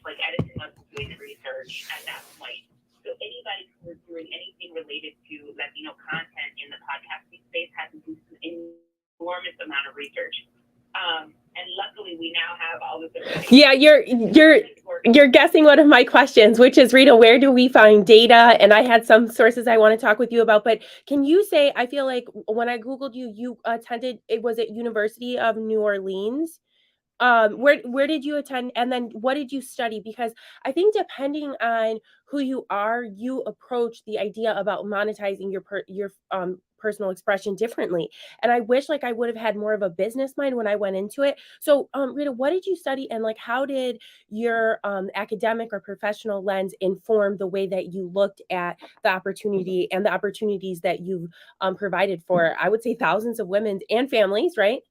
like Edison was doing the research at that point. So anybody who was doing anything related to Latino content in the podcasting space had to do an enormous amount of research. And luckily, we now have all this information. Yeah, you're guessing one of my questions, which is, Rita, where do we find data? And I had some sources I want to talk with you about, but can you say, I feel like when I Googled you, you attended, it was at University of New Orleans. Where did you attend, and then what did you study? Because I think depending on who you are, you approach the idea about monetizing your personal expression differently. And I wish like I would have had more of a business mind when I went into it. So Rita, what did you study, and like how did your academic or professional lens inform the way that you looked at the opportunity and the opportunities that you've provided for, I would say, thousands of women and families, right?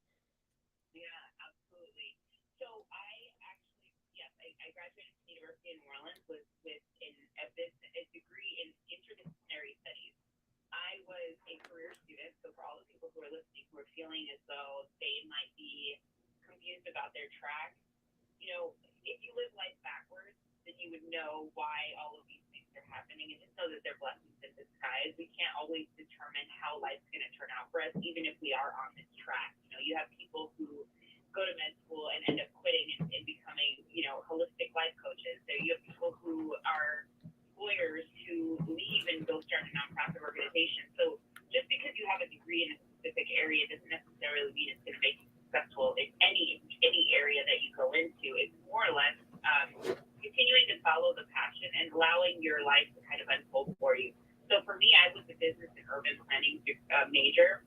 I graduated from the University of New Orleans with a degree in interdisciplinary studies. I was a career student, so for all the people who are listening who are feeling as though they might be confused about their track, if you live life backwards, then you would know why all of these things are happening, and just know that they're blessings in disguise. We can't always determine how life's going to turn out for us, even if we are on this track. You have people who go to med school and end up quitting and becoming, holistic life coaches. So you have people who are lawyers who leave and go start a nonprofit organization. So just because you have a degree in a specific area doesn't necessarily mean it's going to make you successful in any area that you go into. It's more or less continuing to follow the passion and allowing your life to kind of unfold for you. So for me, I was a business and urban planning major.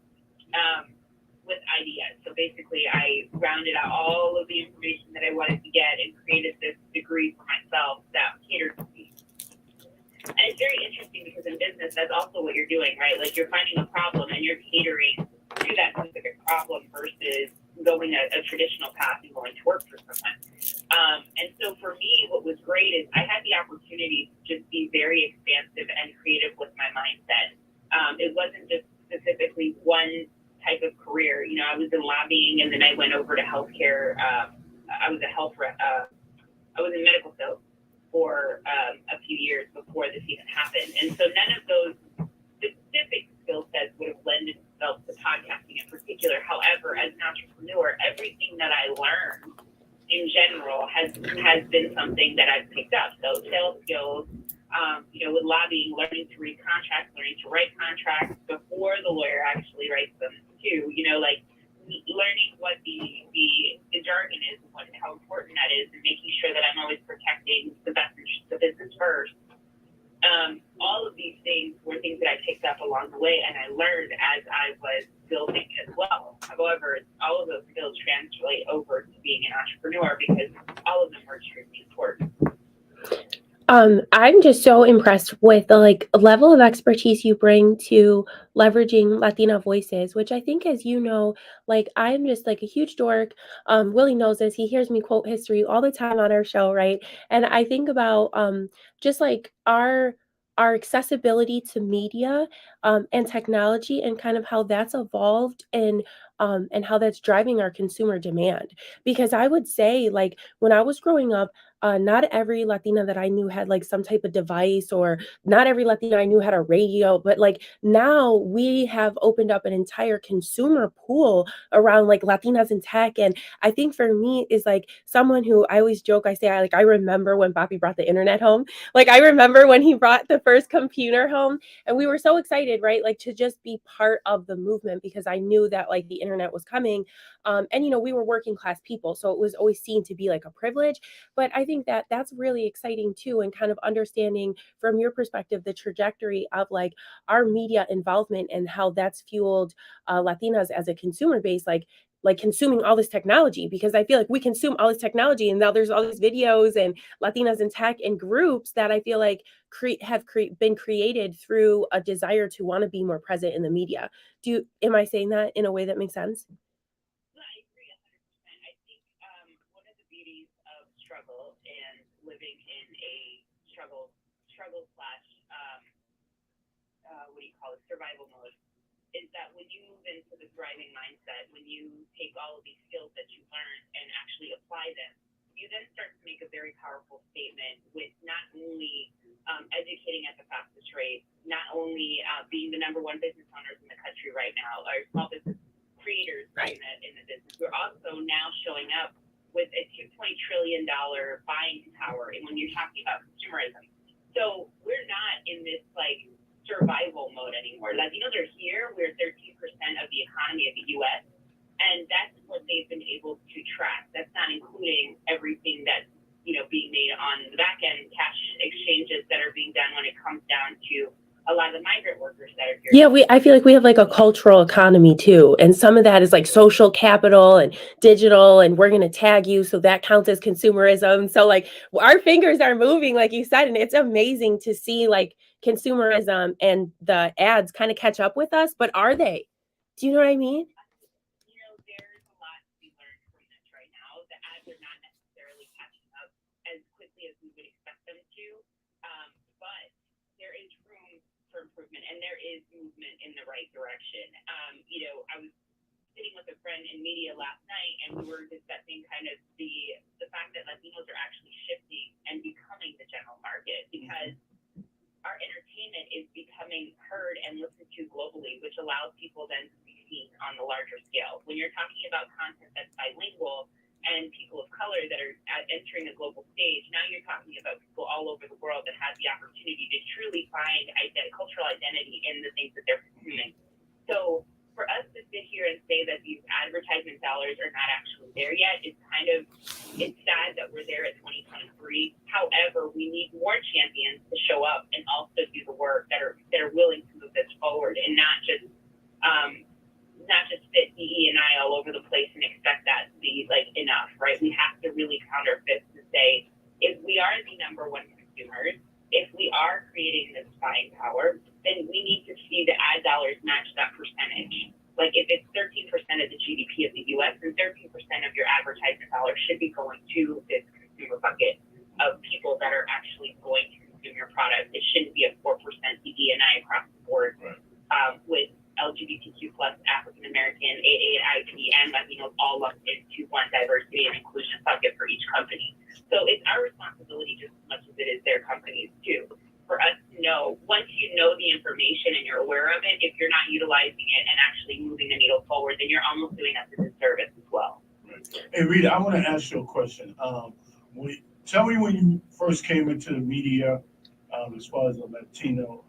With ideas. So basically, I rounded out all of the information that I wanted to get and created this degree for myself that catered to me. And it's very interesting because in business, that's also what you're doing, right? Like you're finding a problem and you're catering to that specific problem versus going a traditional path and going to work for someone. And so for me, what was great is I had the opportunity to just be very expansive and creative with my mindset. It wasn't just specifically one type of career. I was in lobbying, and then I went over to healthcare. I was I was in medical sales for a few years before this even happened. And so none of those specific skill sets would have lended itself to podcasting in particular. However, as an entrepreneur, everything that I learned in general has been something that I've picked up. So sales skills, with lobbying, learning to read contracts, learning to write contracts before the lawyer actually writes them too, like learning what the jargon is and how important that is, and making sure that I'm always protecting the best interest of business first. All of these things were things that I picked up along the way, and I learned as I was building as well. However, all of those skills translate over to being an entrepreneur because all of them are extremely important. I'm just so impressed with the level of expertise you bring to leveraging Latina voices, which I think, as you know, I'm just like a huge dork. Willie knows this. He hears me quote history all the time on our show, right? And I think about just like our accessibility to media and technology, and kind of how that's evolved and how that's driving our consumer demand. Because I would say, like, when I was growing up, not every Latina that I knew had like some type of device, or not every Latina I knew had a radio, but like now we have opened up an entire consumer pool around like Latinas in tech. And I think for me is like someone who, I always joke, I say, I remember when Bobby brought the internet home. Like I remember when he brought the first computer home, and we were so excited, right? Like to just be part of the movement, because I knew that like the internet was coming. And we were working class people, so it was always seen to be like a privilege. But I think that that's really exciting too, and kind of understanding from your perspective the trajectory of like our media involvement and how that's fueled Latinas as a consumer base, like consuming all this technology. Because I feel like we consume all this technology, and now there's all these videos and Latinas in tech and groups that I feel like been created through a desire to want to be more present in the media. Am I saying that in a way that makes sense? I agree 100%. I think one of the beauties of struggle and living in a struggle slash what do you call it, survival mode, is that when you move into the thriving mindset, when you take all of these skills that you learned and actually apply them you then start to make a very powerful statement with not only educating at the fastest rate, not only being the number one business owners in the country right now, or small business creators in the business. We're also now showing up with a $2.2 trillion buying power, and when you're talking about consumerism. So we're not in this like survival mode anymore. Latinos are here. We're 13% of the economy of the U.S., and that's what they've been able to track. That's not including everything that's being made on the back end, cash exchanges that are being done when it comes down to a lot of the migrant workers that are here. Yeah, I feel like we have like a cultural economy too. And some of that is like social capital and digital, and we're going to tag you. So that counts as consumerism. So like our fingers are moving, like you said, and it's amazing to see like consumerism and the ads kind of catch up with us. But are they? Do you know what I mean? There's a lot to be learned from this right now. The ads are not necessarily catching up as quickly as we would expect them to, but there is room for improvement, and there is movement in the right direction. I was sitting with a friend in media last night, and we were discussing kind of the fact that Latinos are actually shifting and becoming the general market, because our entertainment is becoming heard and listened to globally, which allows people then to be seen on the larger scale. When you're talking about content that's bilingual and people of color that are entering a global stage, now you're talking about people all over the world that have the opportunity to truly find cultural identity in the things that they're consuming. So for us to sit here and say that these advertisement dollars are not actually there yet, it's sad that we're there at 2023. However, we need more champions to show up and also do the work that are willing to move this forward, and not just fit DE&I all over the place and expect that to be like enough, right? We have to really pound our fists to say, if we are the number one consumers, if we are creating this buying power, then we need to see the ad dollars match that percentage. Like if it's 13% of the GDP of the U.S., then 13% of your advertisement dollars should be going to this consumer bucket of people that are actually going to consume your product. It shouldn't be a 4% DE&I across the board, with LGBTQ plus, African American, AAIP, and Latinos all lumped into one diversity and inclusion bucket for each company. So it's our responsibility just as much as it is their companies too, for us to know, once you know the information and you're aware of it, if you're not utilizing it and actually moving the needle forward, then you're almost doing us a disservice as well. Right. Hey, Rita, I want to ask you a question. Tell me when you first came into the media, as far as the Latino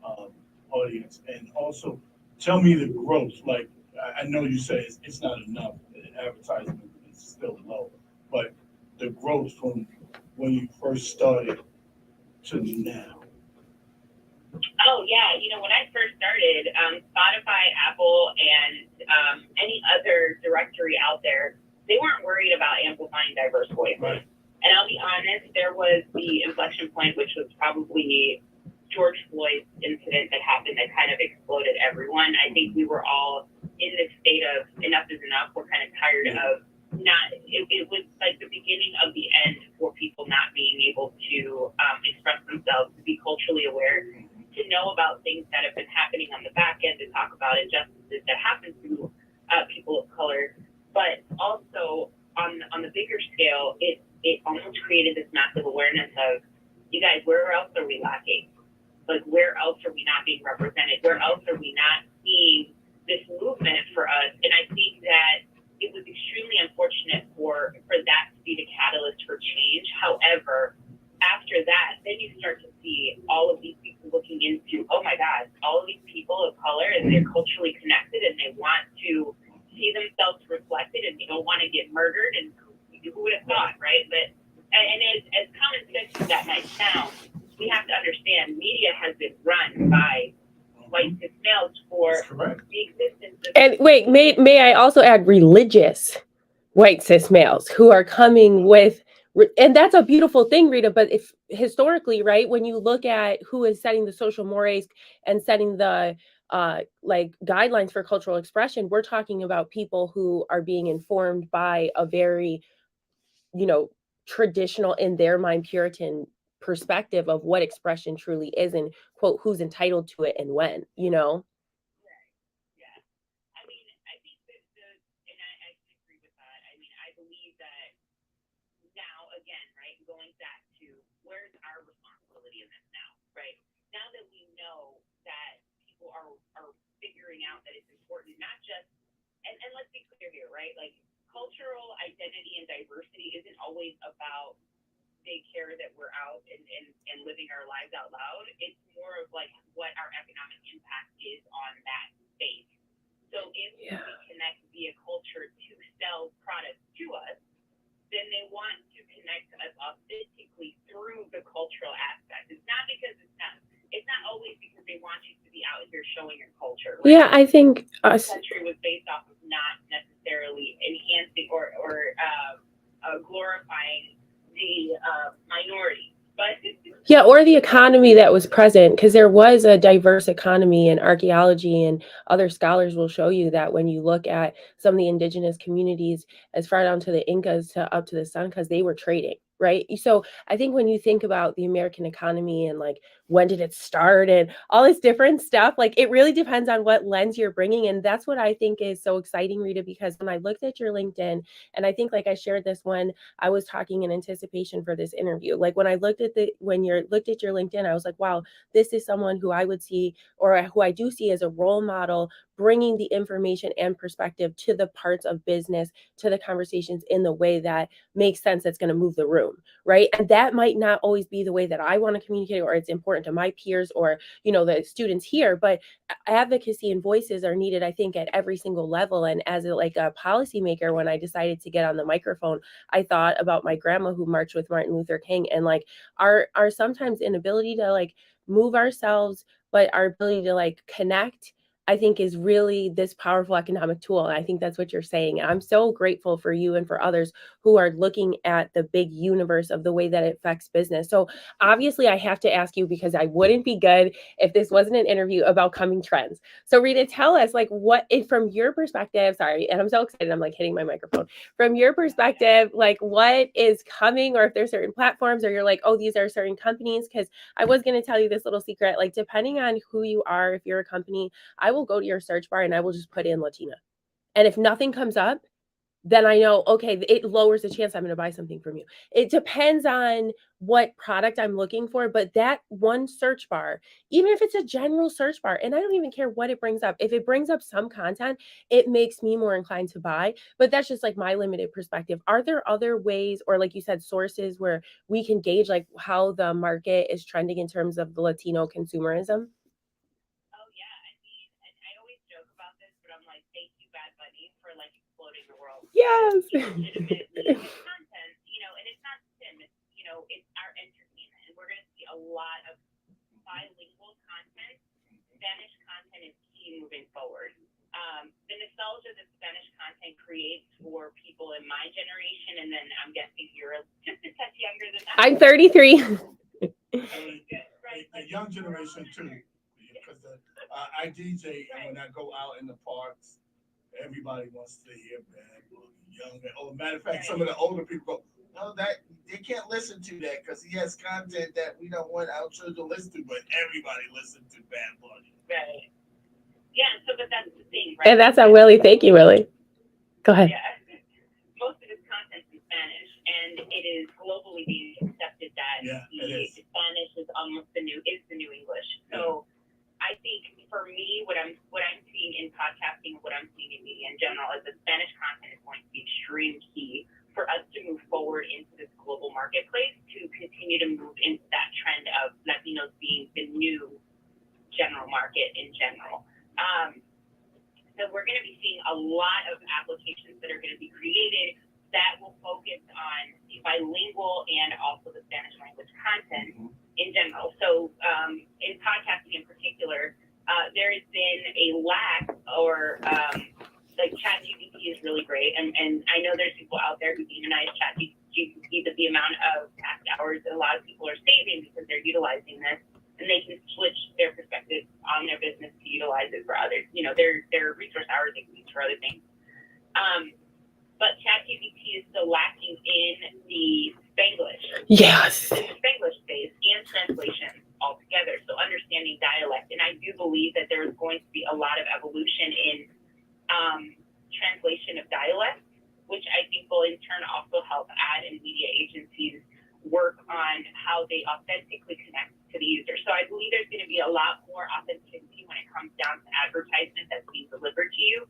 audience, and also tell me the growth. Like, I know you say it's not enough, the advertisement is still low, but the growth from when you first started to now. Oh, yeah. When I first started, Spotify, Apple, and any other directory out there, they weren't worried about amplifying diverse voices. Right. And I'll be honest, there was the inflection point, which was probably George Floyd's incident that happened that kind of exploded everyone. I think we were all in this state of enough is enough. We're kind of tired of it was like the beginning of the end for people not being able to express themselves, to be culturally aware, to know about things that have been happening on the back end, to talk about injustices that happen to people of color. But also on the bigger scale, it almost created this massive awareness of, you guys, where else are we lacking? Like, where else are we not being represented? Where else are we not seeing this movement for us? And I think that it was extremely unfortunate for that to be the catalyst for change. However, after that, then you start to see all of these people looking into, oh my God, all of these people of color, and they're culturally connected, and they want to see themselves reflected, and they don't want to get murdered. And who would have thought, right? But as common sense as that might sound, we have to understand media has been run by white cis males for the existence of. And wait, may I also add religious white cis males who are coming with, and that's a beautiful thing, Rita, but if historically, right, when you look at who is setting the social mores and setting the like guidelines for cultural expression, we're talking about people who are being informed by a very, traditional, in their mind, Puritan perspective of what expression truly is, and quote, who's entitled to it and when, Right. Yeah. I mean, I think that and I agree with that. I mean, I believe that now, again, Right. Now that we know that people are figuring out that it's important, not just, and let's be clear here, right? Like cultural identity and diversity isn't always about they care that we're out and living our lives out loud. It's more of like what our economic impact is on that space. So if we connect via culture to sell products to us, then they want to connect to us authentically through the cultural aspect. It's not because it's not always because they want you to be out here showing your culture. Right? Yeah, I think the country was based off of not necessarily enhancing or glorifying the minority, but yeah, or the economy that was present, because there was a diverse economy, and archaeology and other scholars will show you that when you look at some of the indigenous communities as far down to the Incas to up to the Seneca, they were trading, right? So I think when you think about the American economy and like when did it start and all this different stuff, like it really depends on what lens you're bringing. And that's what I think is so exciting, Rita, because when I looked at your LinkedIn, and I think like I shared this when I was talking in anticipation for this interview, like when I looked at looked at your LinkedIn, I was like, wow, this is someone who I would see, or who I do see as a role model, bringing the information and perspective to the parts of business, to the conversations in the way that makes sense, that's going to move the room, right? And that might not always be the way that I want to communicate, or it's important to my peers or, the students here, but advocacy and voices are needed, I think, at every single level. And as a policymaker, when I decided to get on the microphone, I thought about my grandma who marched with Martin Luther King, and like our sometimes inability to like move ourselves, but our ability to like connect, I think, is really this powerful economic tool. And I think that's what you're saying. I'm so grateful for you and for others who are looking at the big universe of the way that it affects business. So obviously I have to ask you, because I wouldn't be good if this wasn't an interview about coming trends. So Rita, tell us like what, if from your perspective, sorry, and I'm so excited, I'm like hitting my microphone. From your perspective, like what is coming, or if there's certain platforms, or you're like, oh, these are certain companies, because I was going to tell you this little secret, like depending on who you are, if you're a company, I will go to your search bar and I will just put in Latina. And if nothing comes up, then I know, okay, it lowers the chance I'm going to buy something from you. It depends on what product I'm looking for, but that one search bar, even if it's a general search bar, and I don't even care what it brings up, if it brings up some content, it makes me more inclined to buy. But that's just like my limited perspective. Are there other ways, or like you said, sources where we can gauge like how the market is trending in terms of the Latino consumerism? oh yeah, I mean, and I always joke about this, but I'm like, thank you, Bad Bunny, for like exploding the world. Yes. Legitimately, the content, and it's not sin, it's our entertainment, and we're gonna see a lot of bilingual content. Spanish content is key moving forward. The nostalgia that Spanish content creates for people in my generation, and then I'm guessing you're just a touch younger than that. I'm 33. Right. The young generation too, because I DJ, and when I go out in the parks, everybody wants to hear Bad Bunny. Matter of fact, some of the older people go, no, that they can't listen to that because he has content that we don't want our children to listen to, but everybody listens to Bad Bunny. Right. Yeah, but that's the thing, right? And that's how Willie. Thank you, Willie. Go ahead. Yeah. Most of his content's in Spanish, and it is globally being accepted that Spanish is almost the new English. So I think for me, what I'm seeing in podcasting, what I'm seeing in media in general, is that Spanish content is going to be extreme key for us to move forward into this global marketplace, to continue to move into that trend of Latinos being the new general market in general. So we're going to be seeing a lot of applications that are going to be created that will focus on the bilingual and also the Spanish language content in general. So in podcasting in particular, there has been a lack, or like ChatGPT is really great. And I know there's people out there who demonize ChatGPT, but the amount of past hours that a lot of people are saving because they're utilizing this, and they can switch their perspective on their business to utilize it for others. Their resource hours they can use for other things. But ChatGPT is still lacking in the Spanglish. Yes. The Spanglish space and translation altogether. So understanding dialect. And I do believe that there is going to be a lot of evolution in translation of dialect, which I think will in turn also help ad and media agencies work on how they authentically connect to the user. So I believe there's going to be a lot more authenticity when it comes down to advertisement that's being delivered to you.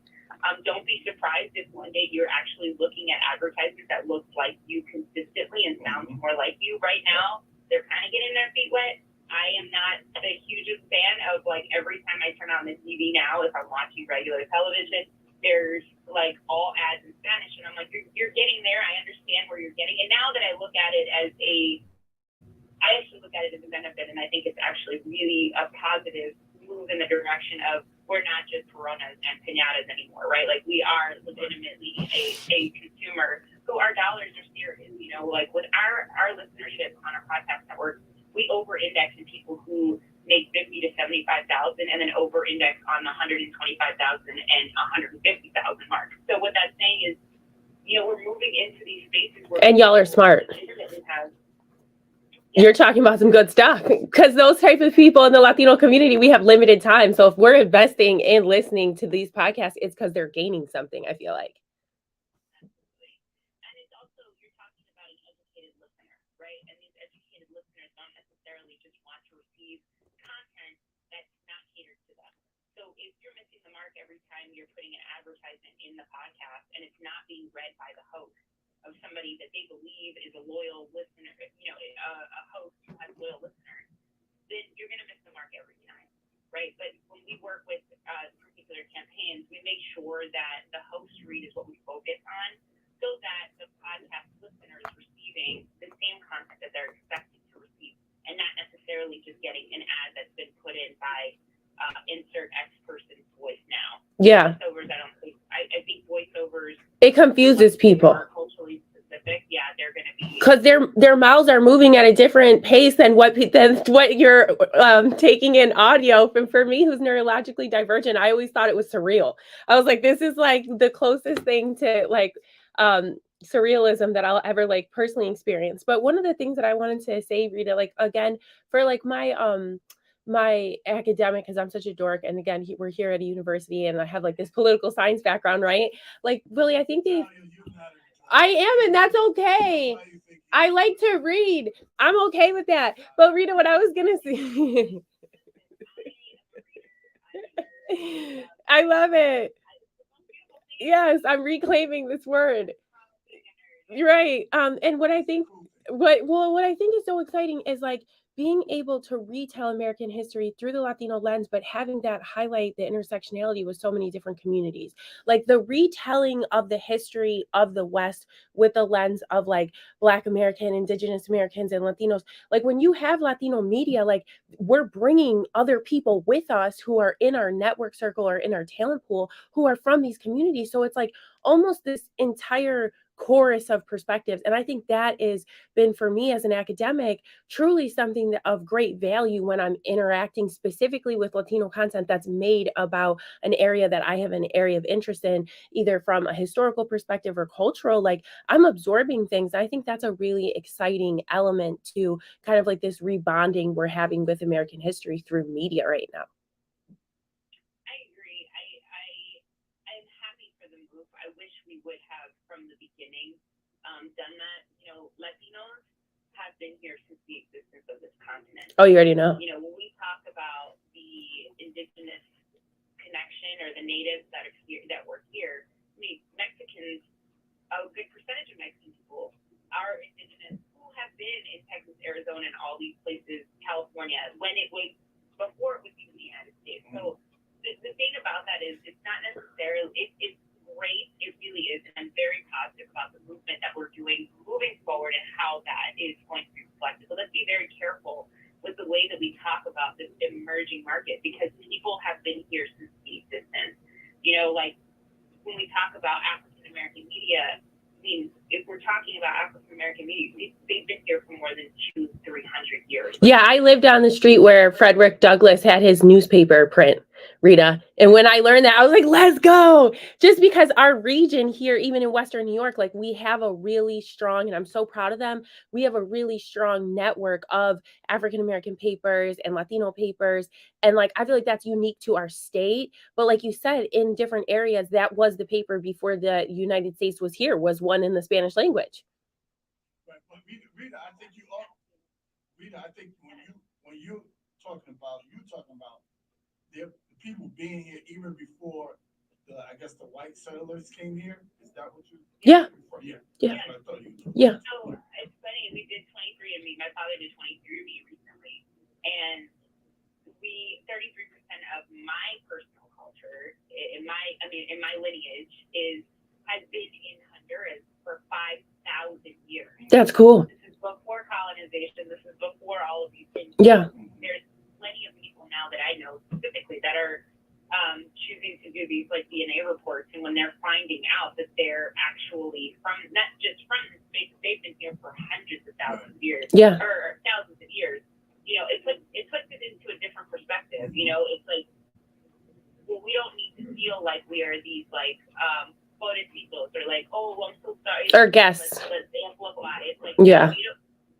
Don't be surprised if one day you're actually looking at advertisements that look like you consistently and sound more like you. Right now, they're kind of getting their feet wet. I am not the hugest fan of, like, every time I turn on the TV now, if I'm watching regular television, there's like all ads in Spanish, and I'm like, you're getting there. I understand where you're getting. And now that I look at it as I actually look at it as a benefit, and I think it's actually really a positive move in the direction of we're not just Coronas and piñatas anymore, right? Like, we are legitimately a consumer who our dollars are serious. You know, like with our listenership on our podcast network, we over-index in people who make 50 to 75,000, and then over-index on the 125,000 and 150,000 mark. So what that's saying is, you know, we're moving into these spaces where, and y'all are smart. You're talking about some good stuff, because those type of people in the Latino community, we have limited time. So if we're investing in listening to these podcasts, it's because they're gaining something, I feel like. And it's also, you're talking about an educated listener, right? And these educated listeners don't necessarily just want to receive content that's not catered to them. So if you're missing the mark every time you're putting an advertisement in the podcast and it's not being read by the host of somebody that they believe is a loyal listener, you know, a host who has loyal listeners, then you're going to miss the mark every time, right? But when we work with particular campaigns, we make sure that the host read is what we focus on, so that the podcast listener is receiving the same content that they're expected to receive, and not necessarily just getting an ad that's been put in by insert X person's voice now. Yeah. Voiceovers, I think voiceovers, it confuses people. Are culturally specific. Yeah, they're going to be, because their mouths are moving at a different pace than what you're taking in audio. For me, who's neurologically divergent, I always thought it was surreal. I was like, this is like the closest thing to like surrealism that I'll ever like personally experience. But one of the things that I wanted to say, Rita, like again, for like my academic, because I'm such a dork, and again, we're here at a university and I have like this political science background, right? Like, Willie, I think I am, and that's okay. I like to read. I'm okay with that. But Rita, what I was gonna say, I love it. Yes, I'm reclaiming this word. You're right. And what I think is so exciting is like being able to retell American history through the Latino lens, but having that highlight the intersectionality with so many different communities. Like the retelling of the history of the West with the lens of like Black American, Indigenous Americans, and Latinos. Like when you have Latino media, like we're bringing other people with us who are in our network circle or in our talent pool who are from these communities. So it's like almost this entire chorus of perspectives. And I think that has been, for me as an academic, truly something of great value when I'm interacting specifically with Latino content that's made about an area that I have an area of interest in, either from a historical perspective or cultural. Like I'm absorbing things. I think that's a really exciting element to kind of like this rebonding we're having with American history through media right now. I wish we would have from the beginning done that. You know, Latinos have been here since the existence of this continent. Oh, you already know. You know, when we talk about the indigenous connection or the natives that are here, that were here, I mean, Mexicans, a good percentage of Mexican people are indigenous who have been in Texas, Arizona, and all these places, California, when it was before it was even the United States. So the thing about that is it's not necessarily it's great. It really is, and I'm very positive about the movement that we're doing moving forward and how that is going to be reflected. So let's be very careful with the way that we talk about this emerging market, because people have been here since the existence. You know, like when we talk about African American media, I mean, if we're talking about African American media, they've been here for more than 200-300 years. Yeah, I lived on the street where Frederick Douglass had his newspaper print, Rita. And when I learned that, I was like, let's go. Just because our region here, even in Western New York, like we have a really strong, and I'm so proud of them, we have a really strong network of African-American papers and Latino papers. And like, I feel like that's unique to our state. But like you said, in different areas, that was the paper before the United States was here, was one in the Spanish language. Right. But Rita, I think when you're talking about the people being here even before I guess the white settlers came here. Is that what you? Yeah. Before? Yeah. Yeah. That's what I thought you. Yeah. So it's funny. We did 23andMe. My father did 23andMe recently, and 33% of my personal culture in my lineage has been in Honduras for 5,000 years. That's cool. This is before colonization. This is before all of these things. Yeah. There's plenty of people now that I know specifically that are choosing to do these like DNA reports, and when they're finding out that they're actually not just from the space, they've been here for hundreds of thousands of years, yeah, or thousands of years. It puts it into a different perspective. It's like, well, we don't need to feel like we are these like pobrecitos or like, oh, I'm so sorry. Or guests. Let's amplify it. It's like, yeah.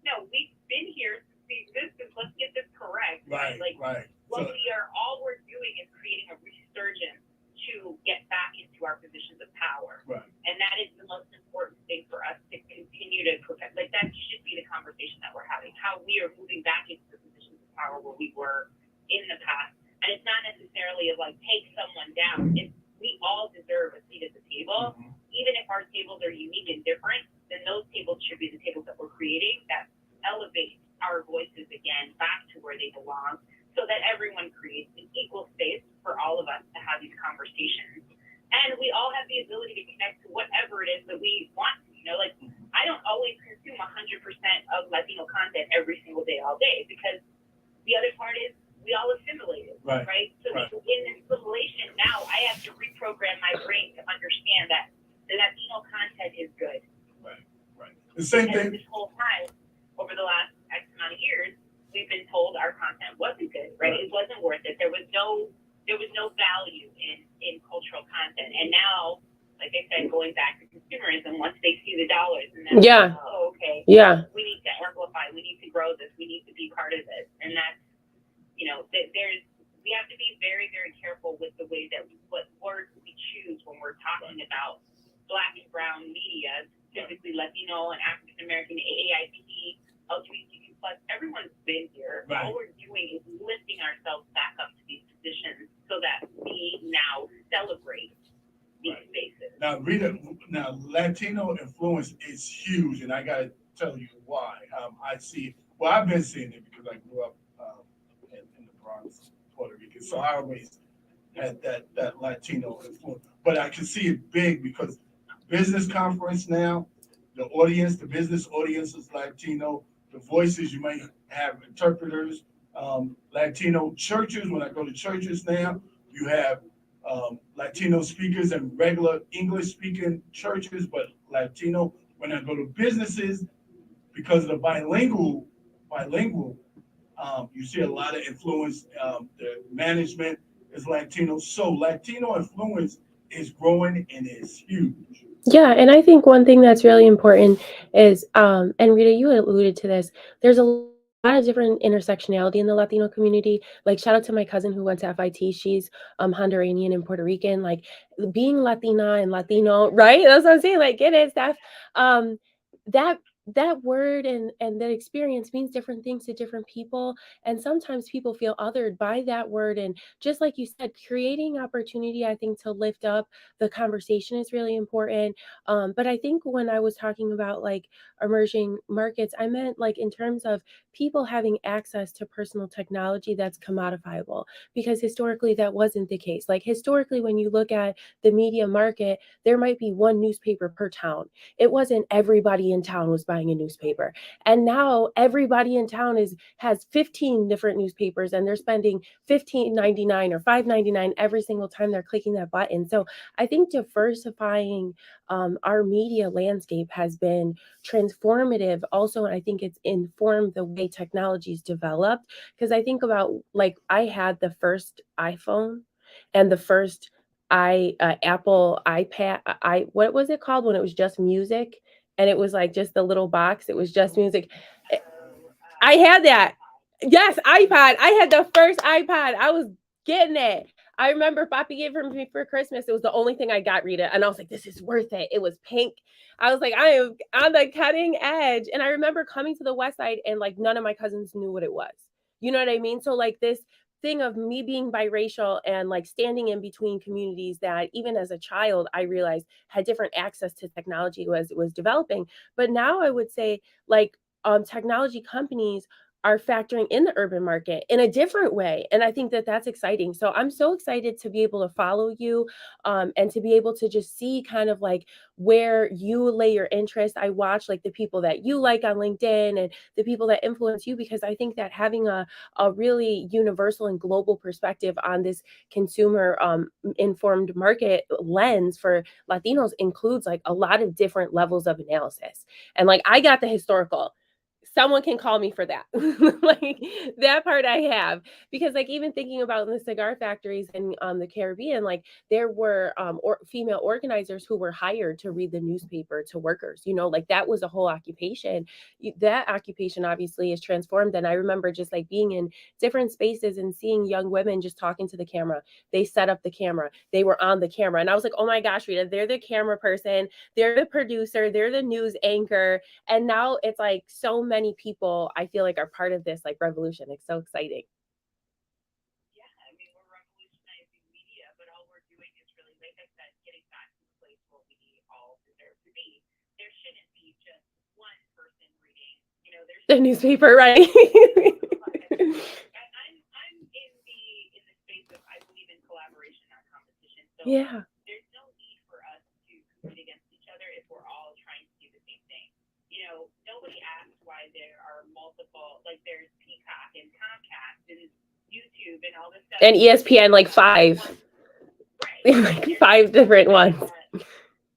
No, we've been here since we existed. Let's get this correct. Right. Like, right. What all we're doing is creating a resurgence to get back into our positions of power. Right. And that is the most important thing for us to continue to protect. Like, that should be the conversation that we're having, how we are moving back into the positions of power where we were in the past. And it's not necessarily of like, take someone down. We all deserve a seat at the table. Mm-hmm. Even if our tables are unique and different, then those tables should be the tables that we're creating that elevate our voices again back to where they belong, so that everyone creates an equal space for all of us to have these conversations. And we all have the ability to connect to whatever it is that we want to. Like, I don't always consume 100% of Latino content every single day, all day, because the other part is we all assimilate it, right? So in assimilation, now I have to reprogram my brain to understand that the Latino content is good. Right. The same thing. This whole time, over the last X amount of years, we've been told our content wasn't good, right? It wasn't worth it. There was no value in cultural content. And now, like I said, going back to consumerism, once they see the dollars, and then oh, okay, we need to amplify, we need to grow this, we need to be part of this. And that's, we have to be very, very careful with the way that what words we choose when we're talking about Black and brown media, typically Latino and African American, AAIP, LGBTQ plus. Everyone's been here. Right. All we're doing is lifting ourselves back up to these positions so that we now celebrate these spaces. Now, Rita, Latino influence is huge, and I got to tell you why. I see. Well, I've been seeing it because I grew up in the Bronx, Puerto Rico, so I always had that Latino influence. But I can see it big because business conference now, the business audience is Latino. The voices, you might have interpreters, Latino churches. When I go to churches now, you have Latino speakers and regular English speaking churches, but Latino. When I go to businesses, because of the bilingual, you see a lot of influence. The management is Latino, so Latino influence is growing and is huge. Yeah, and I think one thing that's really important is, and Rita, you alluded to this, there's a lot of different intersectionality in the Latino community. Like, shout out to my cousin who went to FIT. She's Honduranian and Puerto Rican. Like, being Latina and Latino, right? That's what I'm saying. Like, get it, Steph. That word and that experience means different things to different people. And sometimes people feel othered by that word. And just like you said, creating opportunity, I think, to lift up the conversation is really important. But I think when I was talking about like emerging markets, I meant like in terms of people having access to personal technology that's commodifiable, because historically that wasn't the case. Like, historically, when you look at the media market, there might be one newspaper per town. It wasn't everybody in town was buying a newspaper. And now everybody in town has 15 different newspapers, and they're spending $15.99 or $5.99 every single time they're clicking that button. So I think diversifying our media landscape has been transformative also, and I think it's informed the way technology's developed. Because I think about, like, I had the first iPhone and the first Apple iPad. What was it called when it was just music, and it was like just the little box? It was just music. I had that. Yes, iPod. I had the first iPod. I was getting it. I remember Papi gave it me for Christmas. It was the only thing I got, Rita. And I was like, this is worth it. It was pink. I was like, I am on the cutting edge. And I remember coming to the West Side, and like none of my cousins knew what it was. You know what I mean? So like this thing of me being biracial and like standing in between communities that even as a child I realized had different access to technology was developing. But now I would say like technology companies are factoring in the urban market in a different way, and I think that that's exciting. So I'm so excited to be able to follow you, and to be able to just see kind of like where you lay your interest. I watch like the people that you like on LinkedIn and the people that influence you, because I think that having a really universal and global perspective on this consumer informed market lens for Latinos includes like a lot of different levels of analysis. And like I got the historical. Someone can call me for that. Like that part I have, because like even thinking about in the cigar factories in the Caribbean, like there were female organizers who were hired to read the newspaper to workers, you know, like that was a whole occupation. That occupation obviously is transformed. And I remember just like being in different spaces and seeing young women just talking to the camera. They set up the camera, they were on the camera. And I was like, oh my gosh, Rita, they're the camera person, they're the producer, they're the news anchor. And now it's like so many people I feel like are part of this like revolution. It's so exciting. Yeah, I mean, we're revolutionizing media, but all we're doing is really, like I said, getting back to the place where we all deserve to be. There shouldn't be just one person reading, you know, there's The newspaper, right? I'm in the space of I believe in collaboration, not competition. So Yeah. there's no need for us to compete against each other if we're all trying to do the same thing. You know, nobody asked why there are multiple, like there's Peacock and Comcast and YouTube and all this stuff. And ESPN, like five. Right. Like five different ones.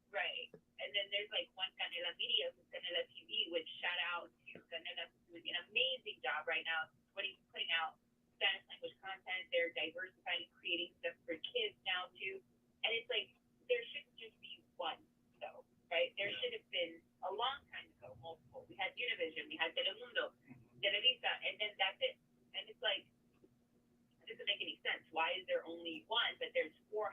Right. And then there's like one Canela Media, Canela TV, which shout out to Canela, who's doing an amazing job right now. What he's putting out Spanish language content. They're diversifying, creating stuff for kids now too. And it's like there shouldn't just be one though, right? There should have been a long time ago multiple. We had Univision, we had Telemundo, Televisa, and then that's it. And it's like it doesn't make any sense. Why is there only one? But there's 400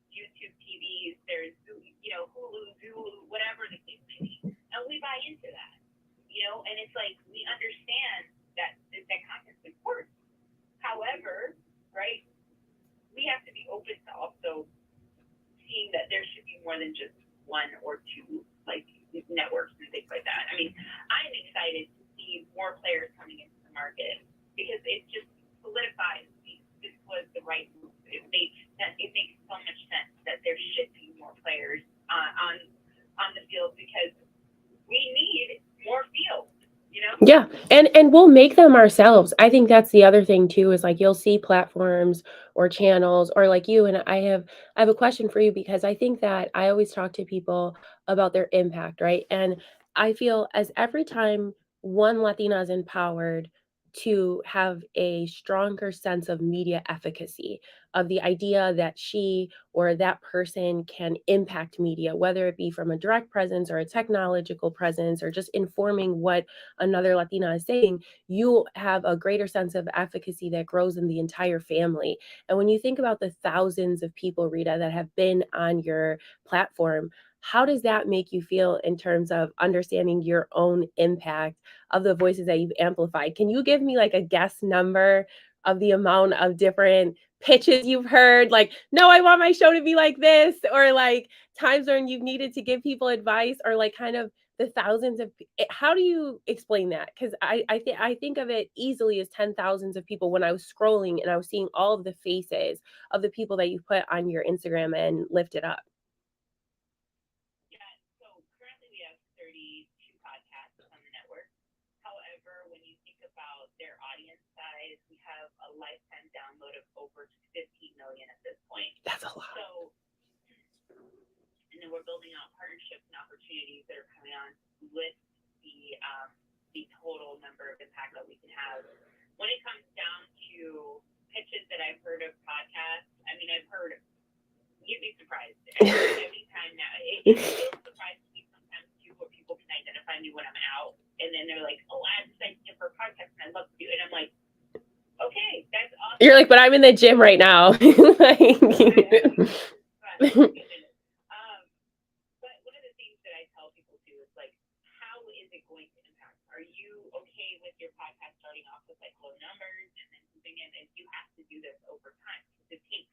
YouTube TVs. There's Hulu, Zulu, whatever the case may be, and we buy into that. You know, and it's like we understand that content's important. However, right, we have to be open to also seeing that there should be more than just one or two like networks and things like that. I mean, I'm excited to see more players coming into the market because it just solidifies this was the right move. It makes so much sense that there should be more players on the field because we need more fields. You know? Yeah. And we'll make them ourselves. I think that's the other thing too, is like you'll see platforms or channels or like you, and I have a question for you, because I think that I always talk to people about their impact, right? And I feel as every time one Latina is empowered to have a stronger sense of media efficacy, of the idea that she or that person can impact media, whether it be from a direct presence or a technological presence or just informing what another Latina is saying, you have a greater sense of efficacy that grows in the entire family. And when you think about the thousands of people, Rita, that have been on your platform, how does that make you feel in terms of understanding your own impact of the voices that you've amplified? Can you give me like a guess number of the amount of different pitches you've heard? Like, no, I want my show to be like this, or like times when you've needed to give people advice, or like kind of the thousands of, how do you explain that? Because I think of it easily as 10,000s of people when I was scrolling and I was seeing all of the faces of the people that you put on your Instagram and lifted up. Yeah, so currently we have 32 podcasts on the network. However, when you think about their audience size, we have a lifetime download of over 15 million at this point. That's a lot. So, and then we're building out partnerships and opportunities that are coming on with the total number of impact that we can have. When it comes down to pitches that I've heard of podcasts, I mean, you'd be surprised. Every time now, it still surprises me sometimes too, where people can identify me when I'm out, and then they're like, "Oh, I have this idea for a podcast, and I love to do it." And I'm like, "Okay, that's awesome." You're like, but I'm in the gym right now. But one of the things that I tell people too is like, how is it going to impact? Are you okay with your podcast starting off with like low do this over time. It takes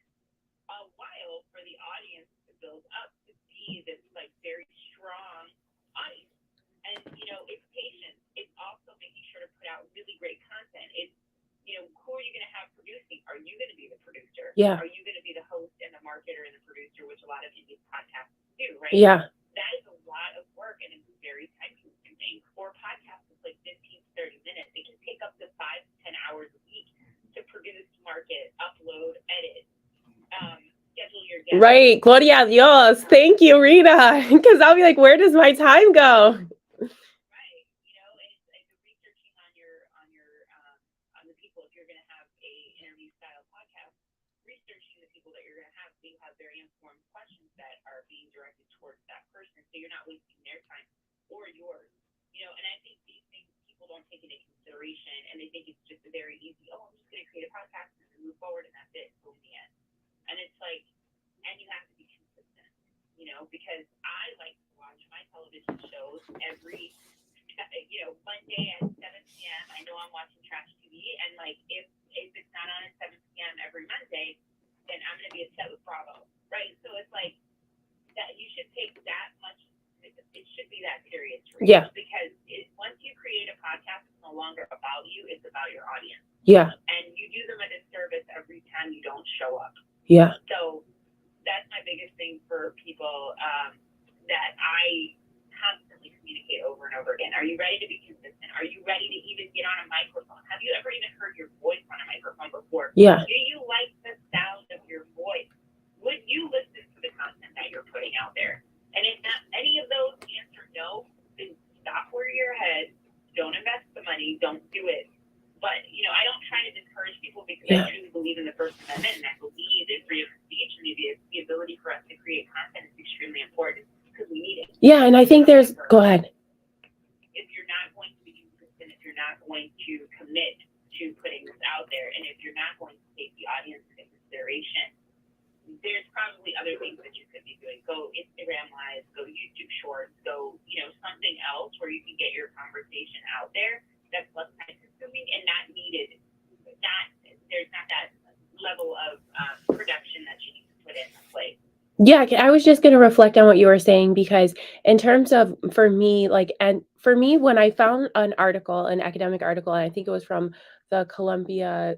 a while for the audience to build up to be this like very strong audience. And it's patience. It's also making sure to put out really great content. It's who are you going to have producing? Are you going to be the producer? Yeah. Are you going to be the host and the marketer and the producer, which a lot of indie podcasts do, right? Yeah. That is a lot of work, and it's very time consuming. For podcasts, it's like 15 to 30 minutes. It can take up to 5 to 10 hours a week to produce, market, upload, edit, schedule your guests. Right. Gloria a Dios. Thank you, Rita. Because I'll be like, where does my time go? Right. And it's researching on the people. If you're going to have a interview style podcast, researching the people that you're going to have, so you have very informed questions that are being directed towards that person, so you're not wasting their time or yours. And I think these things people don't take into consideration, and they think it's just a very easy, I'm just going to create a podcast and move forward, and that's it, boom, the end. And it's like, and you have to be consistent, because I like to watch my television shows every Monday at 7 p.m. I know I'm watching trash TV, and like if it's not on at 7 p.m. every Monday, then I'm gonna be upset with Bravo, right? So it's like that you should take that much. It should be that serious for you, because once you create a podcast, it's no longer about you; it's about your audience. Yeah. And you do them a disservice every time you don't show up. Yeah. So that's my biggest thing for people that I constantly communicate over and over again. Are you ready to be consistent? Are you ready to even get on a microphone? Have you ever even heard your voice on a microphone before? Yeah. Do you like the sound of your voice? Would you listen to the content that you're putting out there? And if not any of those answer no, then stop where you're head. Don't invest the money. Don't do it. But, I don't try to discourage people, because I truly believe in the First Amendment, and I believe in freedom of speech, and the ability for us to create content is extremely important, because we need it. Yeah, and I think go ahead. If you're not going to be consistent, if you're not going to commit to putting this out there, and if you're not going to take the audience into consideration, there's probably other things that you could be doing. Go Instagram Live, go YouTube Shorts, go, something else where you can get your conversation out there that's less time consuming and not needed. There's not that level of production that you need to put into place. Yeah, I was just going to reflect on what you were saying, because in terms of, for me, when I found an academic article, and I think it was from the Columbia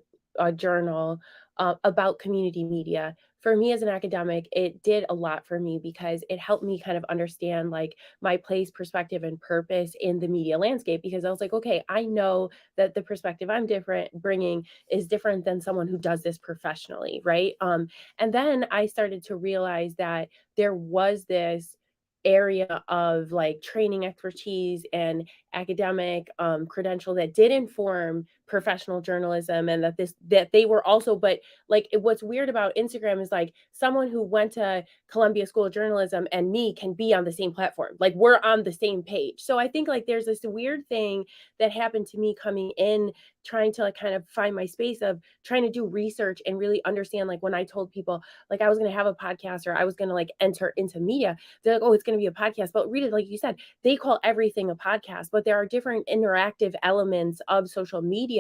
Journal about community media, for me as an academic, it did a lot for me, because it helped me kind of understand like my place, perspective, and purpose in the media landscape, because I was like, okay, I know that the perspective I'm bringing is different than someone who does this professionally, right? And then I started to realize that there was this area of like training expertise and academic credential that did inform professional journalism, and that they were also, but like what's weird about Instagram is like someone who went to Columbia School of Journalism and me can be on the same platform, like we're on the same page. So I think like there's this weird thing that happened to me coming in, trying to like kind of find my space of trying to do research and really understand, like when I told people like I was going to have a podcast or I was going to like enter into media, they're like, oh, it's going to be a podcast. But really, like you said, they call everything a podcast, but there are different interactive elements of social media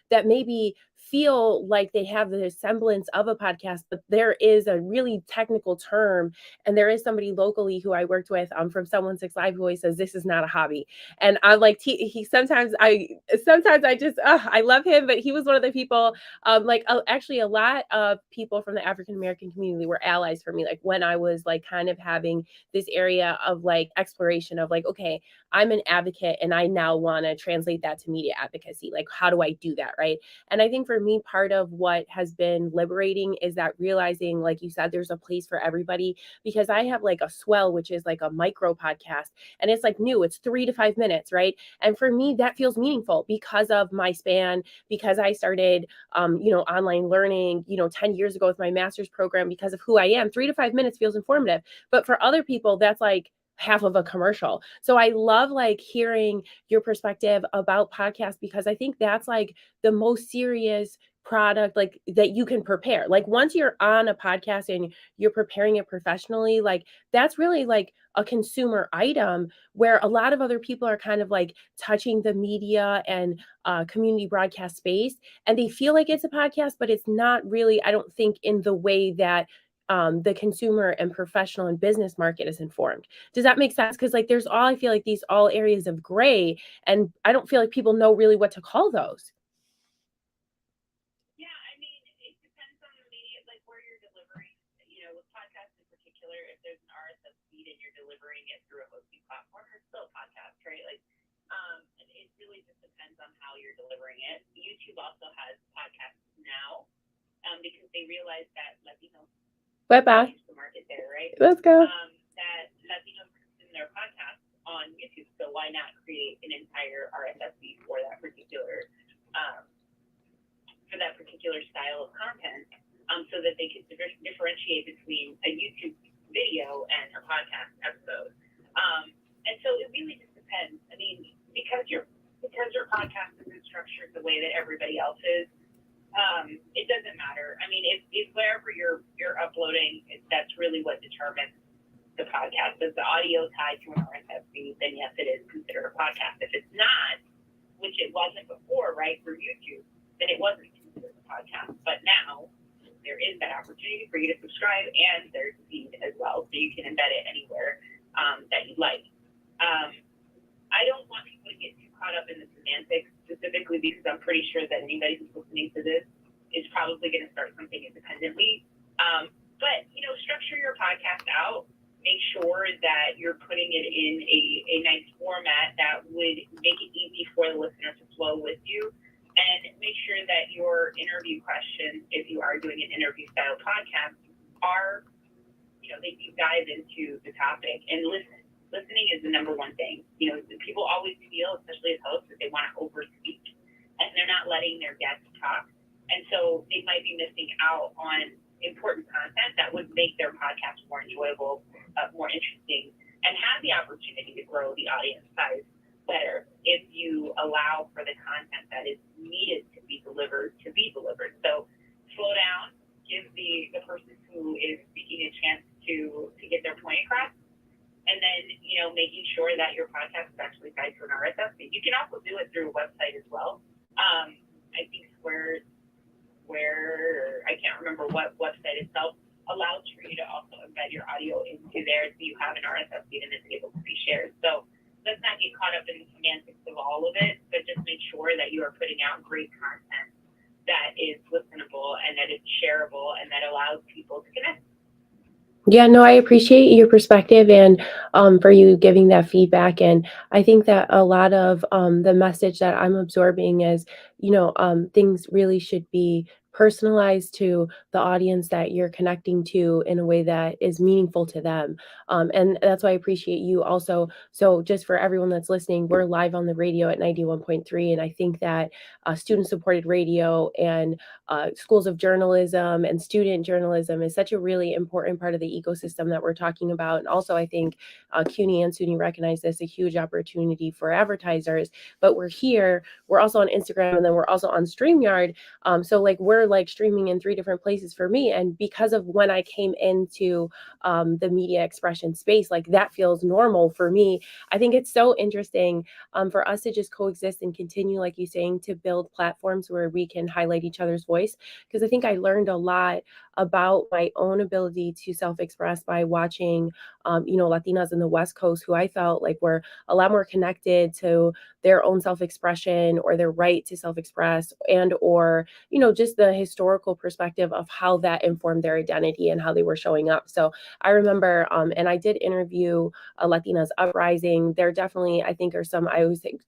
that maybe feel like they have the semblance of a podcast, but there is a really technical term. And there is somebody locally who I worked with from Someone Six Live who always says, this is not a hobby. And I'm like, he sometimes I just, I love him, but he was one of the people, actually a lot of people from the African-American community were allies for me. Like when I was like kind of having this area of like exploration of like, okay, I'm an advocate and I now want to translate that to media advocacy. Like, how do I do that? Right. And I think for me, part of what has been liberating is that realizing, like you said, there's a place for everybody, because I have like a Swell, which is like a micro podcast, and it's like new, it's 3 to 5 minutes. Right. And for me, that feels meaningful because of my span, because I started, online learning, 10 years ago with my master's program, because of who I am. 3 to 5 minutes feels informative. But for other people, that's like half of a commercial. So I love like hearing your perspective about podcasts, because I think that's like the most serious product like that you can prepare. Like once you're on a podcast and you're preparing it professionally, like that's really like a consumer item where a lot of other people are kind of like touching the media and community broadcast space, and they feel like it's a podcast, but it's not really, I don't think, in the way that the consumer and professional and business market is informed. Does that make sense? Because like there's all, I feel like these all areas of gray, and I don't feel like people know really what to call those. Yeah, I mean, it depends on the media, like where you're delivering. With podcasts in particular, if there's an RSS feed and you're delivering it through a hosting platform, it's still a podcast, right? Like, and it really just depends on how you're delivering it. YouTube also has podcasts now, because they realized that Latinos Bye-bye. the market there, right? Let's go. That Latinos consume their podcasts on YouTube, so why not create an entire RSS feed for that particular style of content, so that they can differentiate between a YouTube video and a podcast episode. And so it really just depends. I mean, because your podcast isn't structured the way that everybody else is, it doesn't matter. I mean, if wherever you're uploading, that's really what determines the podcast. If the audio tied to an RSS feed, then yes, it is considered a podcast. If it's not, which it wasn't before, right, for YouTube, then it wasn't considered a podcast. But now there is that opportunity for you to subscribe, and there's a feed as well, so you can embed it anywhere that you like. I don't want people to get too caught up in the semantics, specifically because I'm pretty sure that anybody who's listening to this is probably going to start something independently. But structure your podcast out. Make sure that you're putting it in a nice format that would make it easy for the listener to flow with you. And make sure that your interview questions, if you are doing an interview style podcast, are, they deep dive into the topic. And listening is the number one thing. People always feel, especially as hosts, that they want to overspeak, and they're not letting their guests talk. And so they might be missing out on important content that would make their podcast more enjoyable, more interesting, and have the opportunity to grow the audience size better if you allow for the content that is needed to be delivered. So slow down, give the person who is speaking a chance to get their point across, and then making sure that your podcast is actually tied to an RSS feed. You can also do it through a website as well. I think Square, I can't remember what website itself allows for you to also embed your audio into there, so you have an RSS feed and it's able to be shared. So let's not get caught up in the semantics of all of it, but just make sure that you are putting out great content that is listenable and that is shareable and that allows people to connect. Yeah, no, I appreciate your perspective and for you giving that feedback. And I think that a lot of the message that I'm absorbing is, things really should be personalized to the audience that you're connecting to in a way that is meaningful to them. And that's why I appreciate you also. So just for everyone that's listening, we're live on the radio at 91.3. And I think that student-supported radio and schools of journalism and student journalism is such a really important part of the ecosystem that we're talking about. And also, I think CUNY and SUNY recognize this a huge opportunity for advertisers. But we're here, we're also on Instagram, and then we're also on StreamYard. So like we're like streaming in 3 different places for me. And because of when I came into the media expression space, like that feels normal for me. I think it's so interesting for us to just coexist and continue, like you saying, to build platforms where we can highlight each other's voice. Because I think I learned a lot about my own ability to self-express by watching, Latinas in the West Coast who I felt like were a lot more connected to their own self-expression or their right to self-express, and or just the historical perspective of how that informed their identity and how they were showing up. So I remember, and I did interview Latinas Uprising. There definitely, I think, are some, I always think,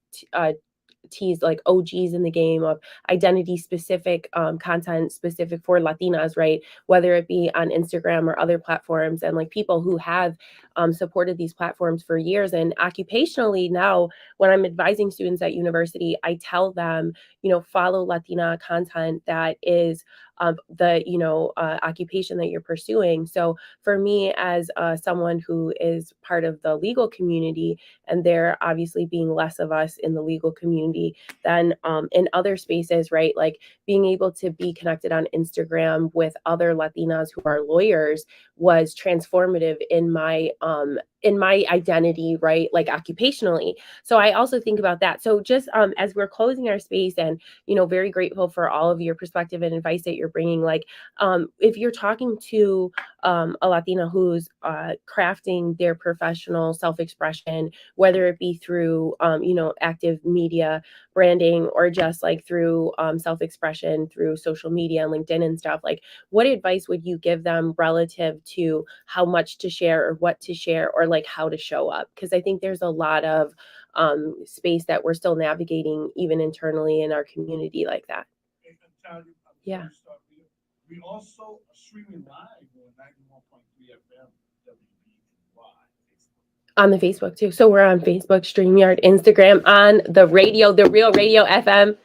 tease like OGs in the game of identity specific content specific for Latinas, right? Whether it be on Instagram or other platforms, and like people who have supported these platforms for years. And occupationally now, when I'm advising students at university, I tell them, follow Latina content that is the occupation that you're pursuing. So for me, as someone who is part of the legal community, and there obviously being less of us in the legal community than in other spaces, right? Like being able to be connected on Instagram with other Latinas who are lawyers was transformative in my identity, right? Like occupationally. So I also think about that. So just as we're closing our space, and very grateful for all of your perspective and advice that you're bringing. Like if you're talking to a Latina who's crafting their professional self-expression, whether it be through active media branding, or just like through self-expression through social media and LinkedIn and stuff, like what advice would you give them relative to how much to share or what to share, or like how to show up? Because I think there's a lot of space that we're still navigating even internally in our community like that. Yeah. We also are streaming live on 91.3 FM on the Facebook too. So we're on Facebook, StreamYard, Instagram, on the radio, the Real Radio FM.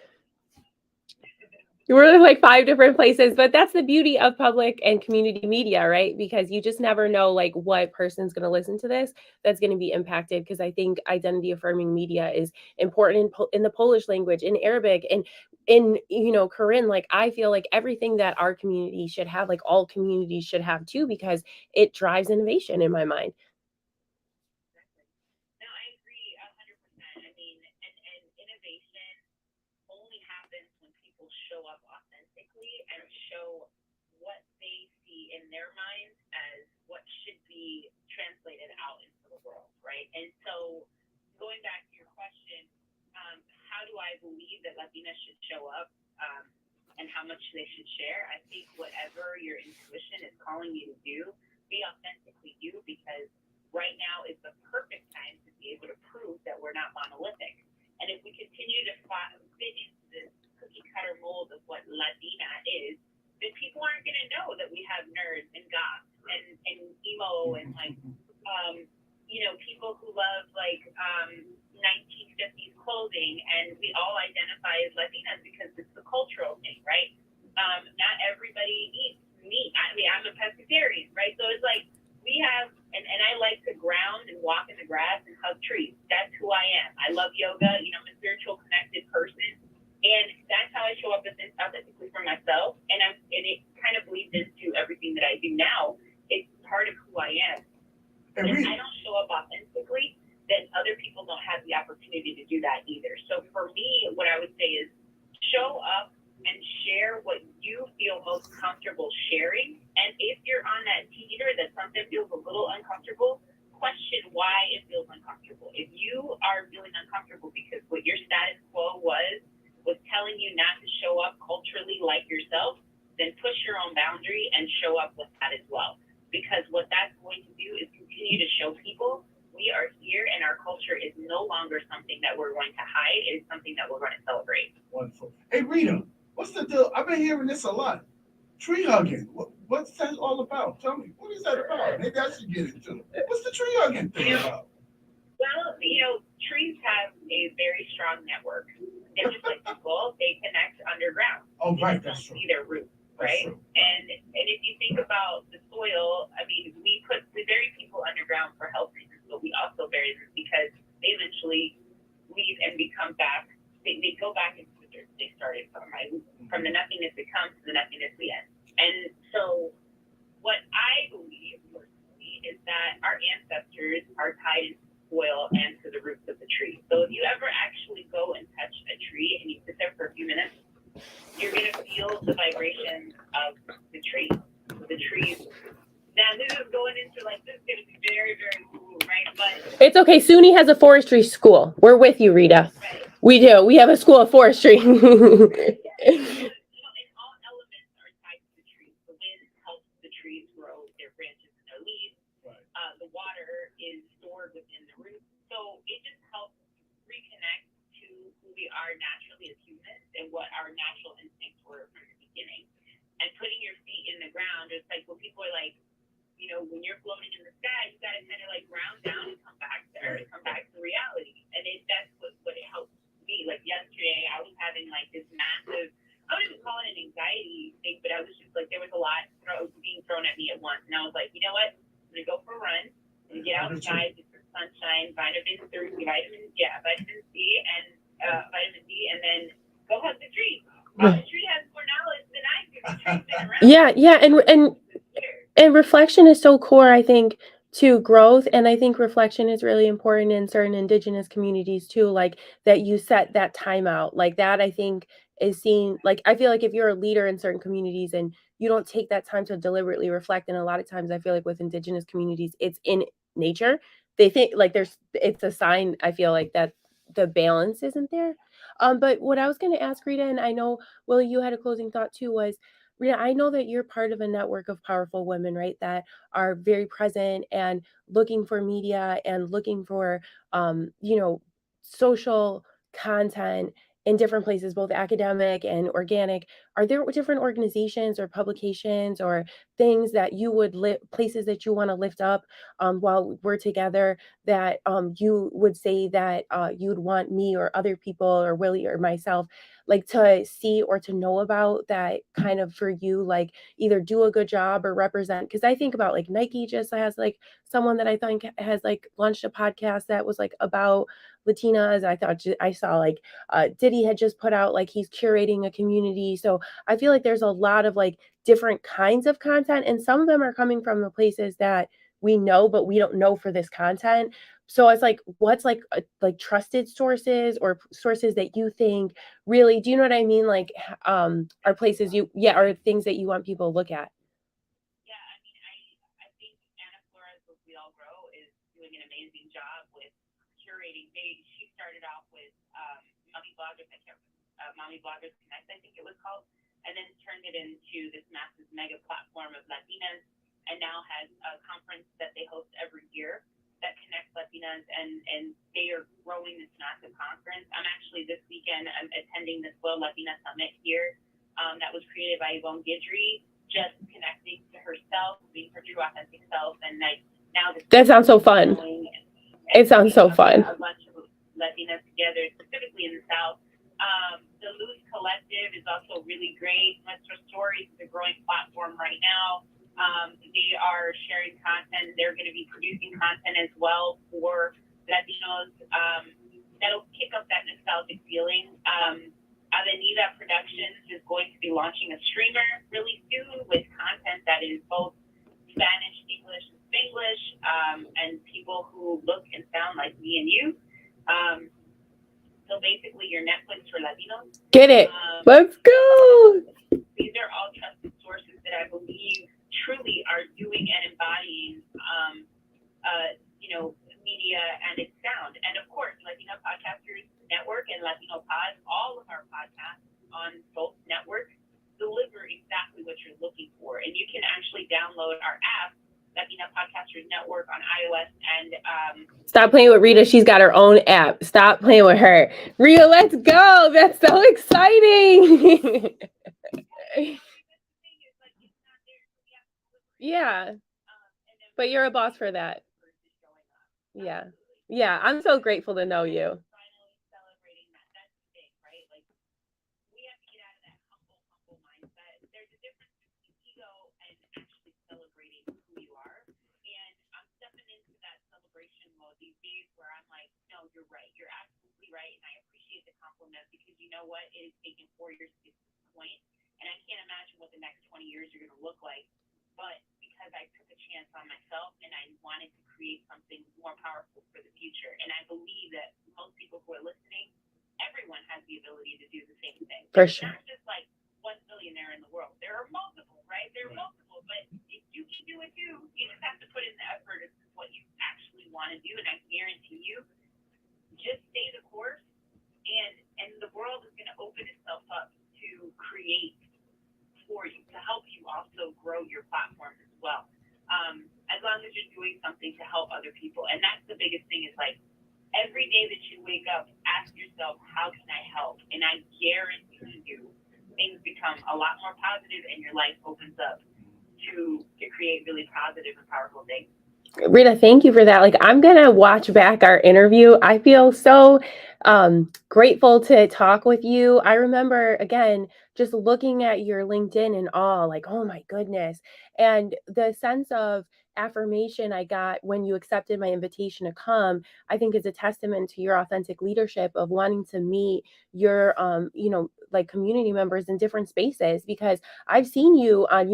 We're like 5 different places, but that's the beauty of public and community media, right? Because you just never know like what person's going to listen to this that's going to be impacted. Because I think identity affirming media is important in the Polish language, in Arabic, and in Korean. Like I feel like everything that our community should have, like all communities should have too, because it drives innovation in my mind. No, I agree 100%. I mean, and innovation only happens when people show up authentically and show what they see in their minds as what should be translated out into the world, right? And so going back to your question, how do I believe that Latinas should show up and how much they should share? I think whatever your intuition is calling you to do, be authentically you, because right now is the perfect time to be able to prove that we're not monolithic. And if we continue to fit into this cookie cutter mold of what Latina is, then people aren't going to know that we have nerds and goths and emo and like, people who love like 1950s clothing, and we all identify as Latinas because it's the cultural thing, right? Not everybody eats meat. I mean, I'm a pescatarian, right? So it's like we have, and I like to ground and walk in the grass and hug trees. That's who I am. I love yoga. I'm a spiritual, connected person, and that's how I show up authentically for myself. And it kind of bleeds into everything that I do now. It's part of who I am. And if I don't show up authentically, then other people don't have the opportunity to do that either. So for me, what I would say is show up and share what you feel most comfortable sharing. And if you're on that teeter that something feels a little uncomfortable, question why it feels uncomfortable. If you are feeling uncomfortable because what your status quo was telling you not to show up culturally like yourself, then push your own boundary and show up with that as well. Because what that's going to do is continue to show people we are here, and our culture is no longer something that we're going to hide. It's something that we're going to celebrate. Wonderful. Hey, Rita, what's the deal? I've been hearing this a lot. Tree hugging. What's that all about? Tell me, what is that about? Maybe I should get into it. What's the tree hugging thing about? Well, trees have a very strong network. They're just like people. They connect underground. Oh, right. That's true. See their roots, right? And if you think about the soil, I mean, we bury people underground for health reasons, but we also bury them because they eventually leave and become back. They go back into the dirt they started from, right? From the nothingness it comes to the nothingness we end. And so what I believe personally is that our ancestors are tied into soil and to the roots of the tree. So if you ever actually go and touch a tree and you sit there for a few minutes, you're going to feel the vibration of the tree. The trees. Now this is going into this is going to be very, very cool, right? But it's okay. SUNY has a forestry school. We're with you, Rita. Right. We do. We have a school of forestry. And all elements are tied to the trees. The wind helps the trees grow their branches and their leaves. Right. The water is stored within the roots. So it just helps reconnect to who we are naturally as humans and what our natural instincts were from the beginning. And putting your feet in the ground, it's like when people are like, when you're floating in the sky, you got to kind of like ground down and come back to earth, come back to reality. And that's what it helped me. Like yesterday, I was having like this massive, I wouldn't even call it an anxiety thing, but I was just like, there was a lot being thrown at me at once. And I was like, you know what? I'm going to go for a run. I'm going to get outside, get some sunshine, vitamin C, and vitamin D, and then go hug the tree. The tree has more knowledge than I do. The tree's been around. Yeah, and reflection is so core, I think, to growth. And I think reflection is really important in certain indigenous communities too, like that you set that time out. Like that, I think is seen, like I feel like if you're a leader in certain communities and you don't take that time to deliberately reflect, and a lot of times I feel like with indigenous communities, it's in nature. They think like it's a sign, I feel like, that the balance isn't there. But what I was going to ask Rita, and I know Willie, you had a closing thought too, was Rita, I know that you're part of a network of powerful women, right, that are very present and looking for media and looking for, social content in different places, both academic and organic. Are there different organizations or publications or things that you would places that you want to lift up while we're together, that you would say that you would want me or other people or Willie or myself like to see or to know about, that kind of for you like either do a good job or represent? Because I think about like Nike just has like someone that I think has like launched a podcast that was like about Latinas. I saw like Diddy had just put out like he's curating a community. So I feel like there's a lot of like different kinds of content, and some of them are coming from the places that we know but we don't know for this content. So it's like, what's like trusted sources or sources that you think really, do you know what I mean? Like, are places or things that you want people to look at? Yeah, I mean, I think Anna Flores with We All Grow is doing an amazing job with curating. She started off with Mommy Bloggers Connect, I think it was called, and then turned it into this massive mega platform of Latinas, and now has a conference that they host every year that connects Latinas, and they are growing this massive conference. I'm actually this weekend attending the Slow Latina Summit here that was created by Yvonne Guidry, just connecting to herself, being her true authentic self, and like now that sounds so fun. It sounds so fun. A bunch of Latinas together, specifically in the South. The Luz Collective is also really great. Nuestra Stories is a growing platform right now. They are sharing content. They're going to be producing content as well for Latinos. That'll kick up that nostalgic feeling. Avenida Productions is going to be launching a streamer really soon with content that is both Spanish, English, and Spanglish, and people who look and sound like me and you. So basically, your Netflix for Latinos. Get it. Let's go. These are all trusted sources that I believe truly are doing and embodying, media and its sound. And of course, Latinapodcasters Network and Latino Pod, all of our podcasts on both networks deliver exactly what you're looking for. And you can actually download our app, Latinapodcasters Network, on iOS and Stop playing with Rita. She's got her own app. Stop playing with her. Rita, let's go. That's so exciting. Yeah. But you're a boss for that. Yeah. Yeah. I'm so grateful to know you. You're right. You're absolutely right. And I appreciate the compliment, because you know what? It has taken 4 years to get to this point. And I can't imagine what the next 20 years are going to look like. But because I took a chance on myself and I wanted to create something more powerful for the future. And I believe that most people who are listening, everyone has the ability to do the same thing. For it's sure. Not just like one billionaire in the world. There are multiple, right? There are multiple. But if you can do it too, you just have to put in the effort of what you actually want to do. And I guarantee you, just stay the course, and the world is going to open itself up to create for you, to help you also grow your platform as well. As long as you're doing something to help other people. And that's the biggest thing, is like every day that you wake up, ask yourself, how can I help? And I guarantee you, things become a lot more positive and your life opens up to create create really positive and powerful things. Rita, thank you for that. Like, I'm gonna watch back our interview. I feel so grateful to talk with you. I remember again just looking at your LinkedIn and all, like, oh my goodness, and the sense of affirmation I got when you accepted my invitation to come, I think is a testament to your authentic leadership of wanting to meet your like community members in different spaces, because I've seen you on,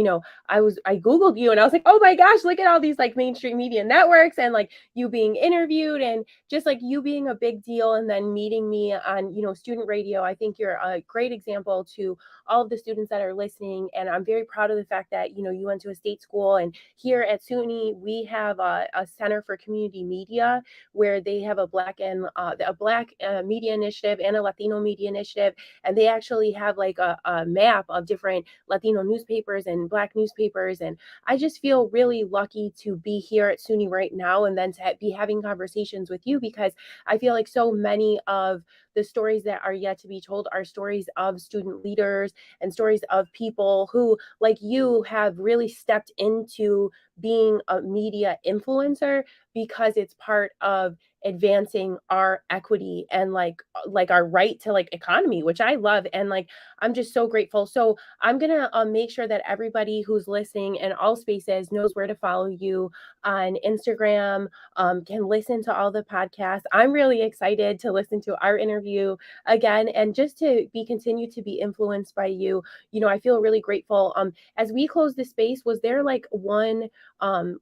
I Googled you and I was like, oh my gosh, look at all these like mainstream media networks and like you being interviewed and just like you being a big deal. And then meeting me on, student radio. I think you're a great example to all of the students that are listening. And I'm very proud of the fact that, you went to a state school. And here at SUNY, we have a Center for Community Media where they have a Black media initiative and a Latino media initiative. And they actually have like a map of different Latino newspapers and Black newspapers. And I just feel really lucky to be here at SUNY right now and then to be having conversations with you, because I feel like so many of the stories that are yet to be told are stories of student leaders and stories of people who, like you, have really stepped into being a media influencer because it's part of advancing our equity and like our right to like economy, which I love. And like I'm just so grateful. So I'm gonna make sure that everybody who's listening in all spaces knows where to follow you on Instagram, can listen to all the podcasts. I'm really excited to listen to our interview again and just to be continue to be influenced by you. I feel really grateful. As we close the space, was there like one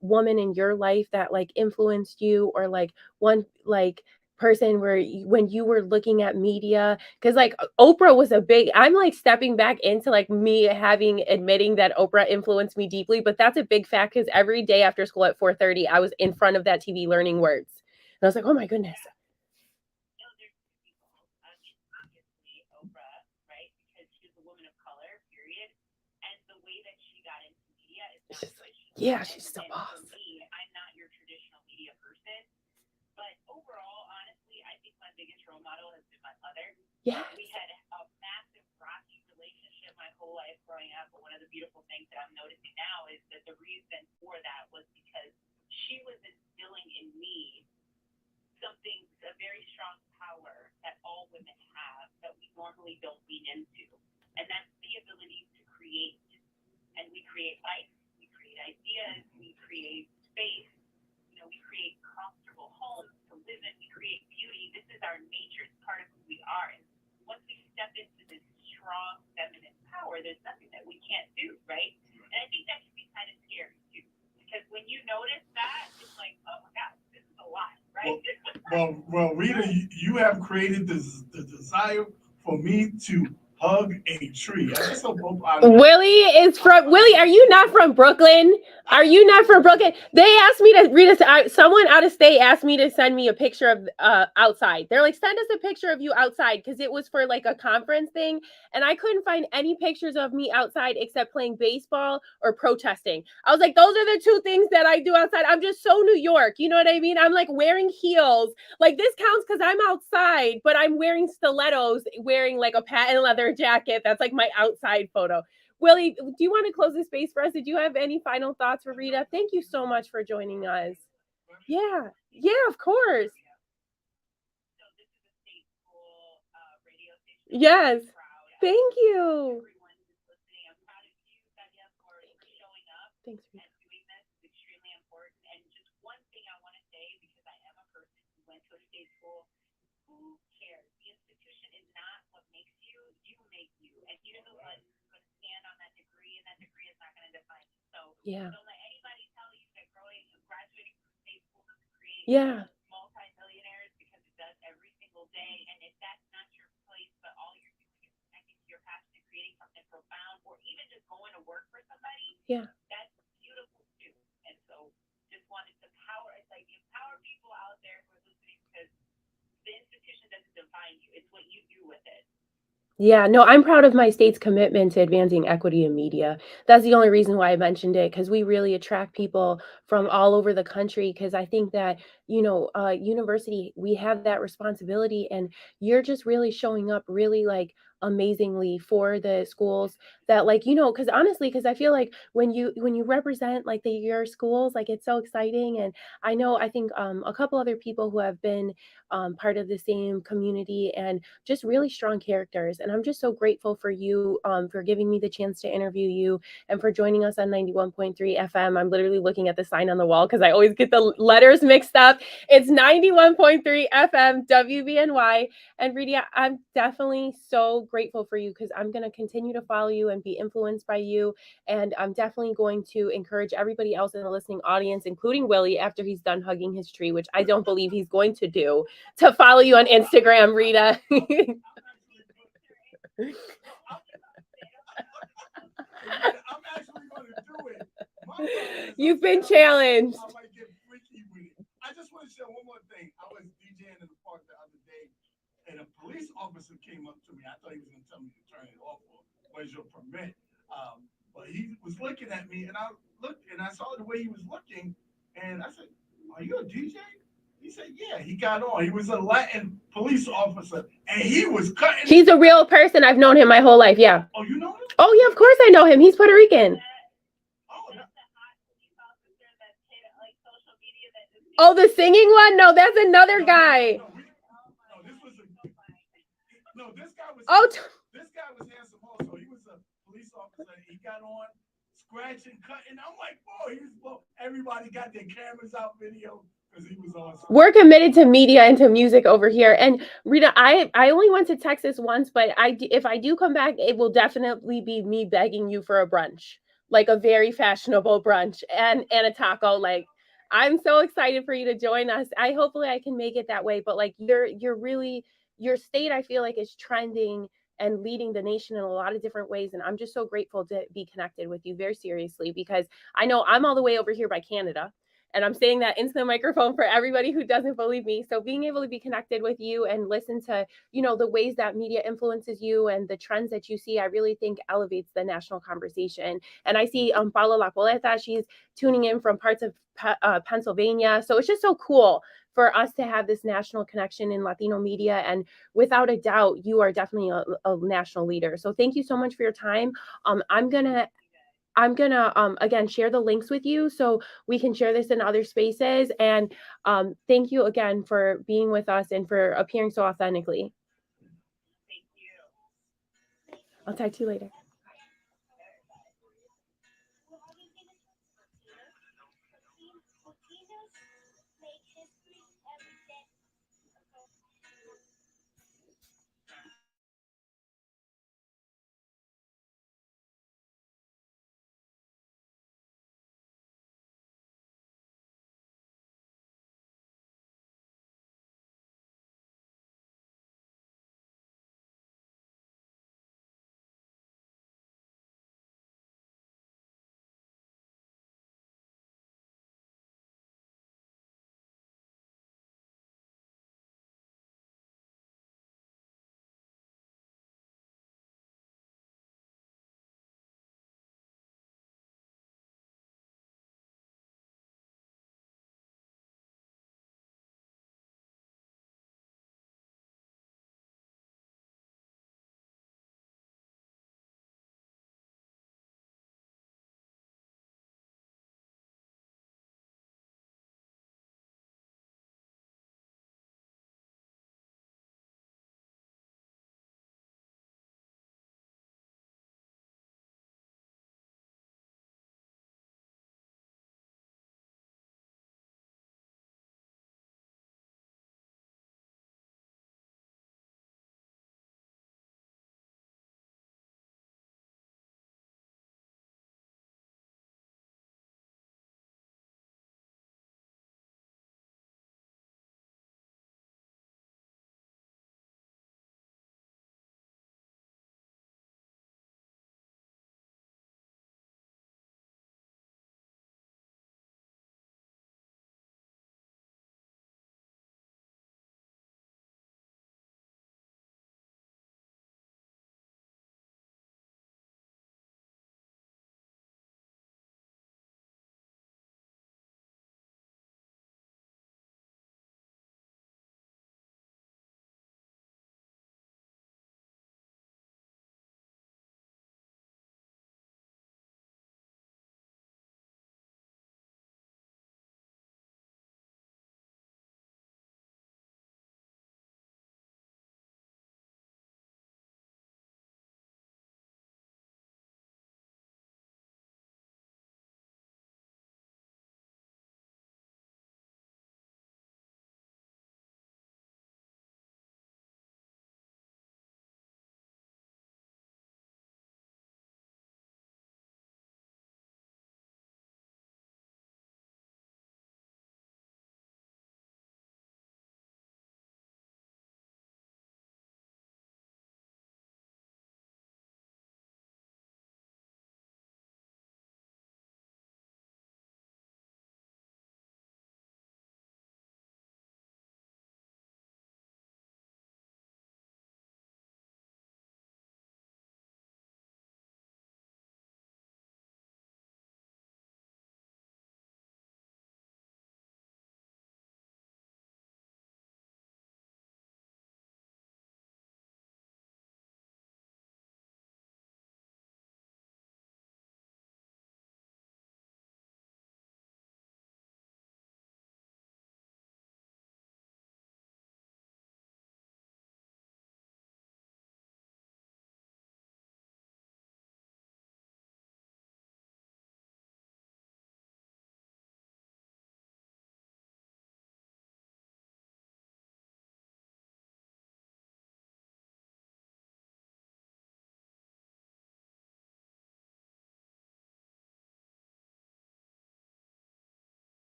woman in your life that like influenced you, or like one like person where when you were looking at media, because like Oprah was a big, I'm like stepping back into like me having admitting that Oprah influenced me deeply, but that's a big fact because every day after school at 4:30 I was in front of that TV learning words and I was like, oh my goodness. No, there's two people. Obviously Oprah, right? Because she's a woman of color, period. And the way that she got into media is not She's like, traditional. yeah, she's the And boss. for me, I'm not your traditional media person. But overall, honestly, I think my biggest role model has been my mother. Yes. We had a massive rocky relationship my whole life growing up. But one of the beautiful things that I'm noticing now is that the reason for that was because she was instilling in me something, a very strong power that all women have that we normally don't lean into. And that's the ability to create. And we create life, we create ideas, we create space, we create comfortable homes to live in, we create beauty. This is our nature, it's part of who we are. And once we step into this strong feminine power, there's nothing that we can't do, right? And I think that can be kind of scary too. Because when you notice that, it's like, oh my God, this is a lot, right? Well, Rita, you have created the desire for me to hug a tree. I just hope Willie, are you not from Brooklyn? Are you not from Brooklyn? They asked me to read someone out of state asked me to send me a picture of outside. They're like, send us a picture of you outside, because it was for like a conference thing. And I couldn't find any pictures of me outside except playing baseball or protesting. I was like, those are the two things that I do outside. I'm just so New York. You know what I mean? I'm like wearing heels. Like this counts because I'm outside, but I'm wearing stilettos, wearing like a patent leather jacket. That's like my outside photo. Willie, do you want to close the space for us? Did you have any final thoughts for Rita? Thank you so much for joining us. Yeah, of course. So this is a state school radio station. Yes. Proud. Thank you. Everyone who's listening, I'm proud of you, Tanya, for showing up. Thanks, And Rita. doing this is extremely important. And just one thing I want to say, because I am a person who went to a state school, who cares? The institution is not what makes you, you make you. And you're the one who's going to stand on that degree, and that degree is not going to define you. So Yeah. don't let anybody tell you that graduating from state school doesn't create Yeah. multi-millionaires, because it does every single day. And if that's not your place, but all you're doing is connecting to your passion and creating something profound, or even just going to work for somebody, Yeah. that's beautiful too. And so just wanted to empower people out there who are listening, because the institution doesn't define you. It's what you do with it. Yeah, no, I'm proud of my state's commitment to advancing equity in media. That's the only reason why I mentioned it, because we really attract people from all over the country. Because I think that, university, we have that responsibility, and you're just really showing up really like amazingly for the schools that, like, because honestly, because I feel like when you represent like your schools, like it's so exciting. And I think a couple other people who have been part of the same community, and just really strong characters. And I'm just so grateful for you, for giving me the chance to interview you, and for joining us on 91.3 FM. I'm literally looking at the sign on the wall because I always get the letters mixed up. It's 91.3 FM WBNY. And Rita, I'm definitely so grateful for you, because I'm going to continue to follow you and be influenced by you. And I'm definitely going to encourage everybody else in the listening audience, including Willie, after he's done hugging his tree, which I don't believe he's going to do, to follow you on Instagram, Rita. I'm actually going to do it. You've been challenged. I might get freaky with it. I just want to share one more thing. I was DJing in the park the other day, and a police officer came up to me. I thought he was going to tell me to turn it off, or where's your permit? But he was looking at me, and I looked, and I saw the way he was looking, and I said, "Are you a DJ?" He said, "Yeah." He got on. He was a Latin police officer, and he was cutting. He's a real person. I've known him my whole life. Yeah. Oh, you know him? Oh, yeah, of course I know him. He's Puerto Rican. Oh, the singing one? No, that's another guy. This guy was. Oh, This guy was handsome also. He was a police officer. He got on, scratching, cutting. I'm like, boy, everybody got their cameras out, video, because he was awesome. We're committed to media and to music over here. And Rita, I only went to Texas once, but if I do come back, it will definitely be me begging you for a brunch, like a very fashionable brunch, and a taco. Like, I'm so excited for you to join us. Hopefully I can make it that way. But like, you're really, your state, I feel like, is trending and leading the nation in a lot of different ways. And I'm just so grateful to be connected with you, very seriously, because I know I'm all the way over here by Canada. And I'm saying that into the microphone for everybody who doesn't believe me. So being able to be connected with you and listen to, the ways that media influences you and the trends that you see, I really think elevates the national conversation. And I see Paula La Poleta, she's tuning in from parts of Pennsylvania. So it's just so cool for us to have this national connection in Latino media. And without a doubt, you are definitely a national leader. So thank you so much for your time. I'm gonna again share the links with you so we can share this in other spaces. And thank you again for being with us and for appearing so authentically. Thank you. I'll talk to you later.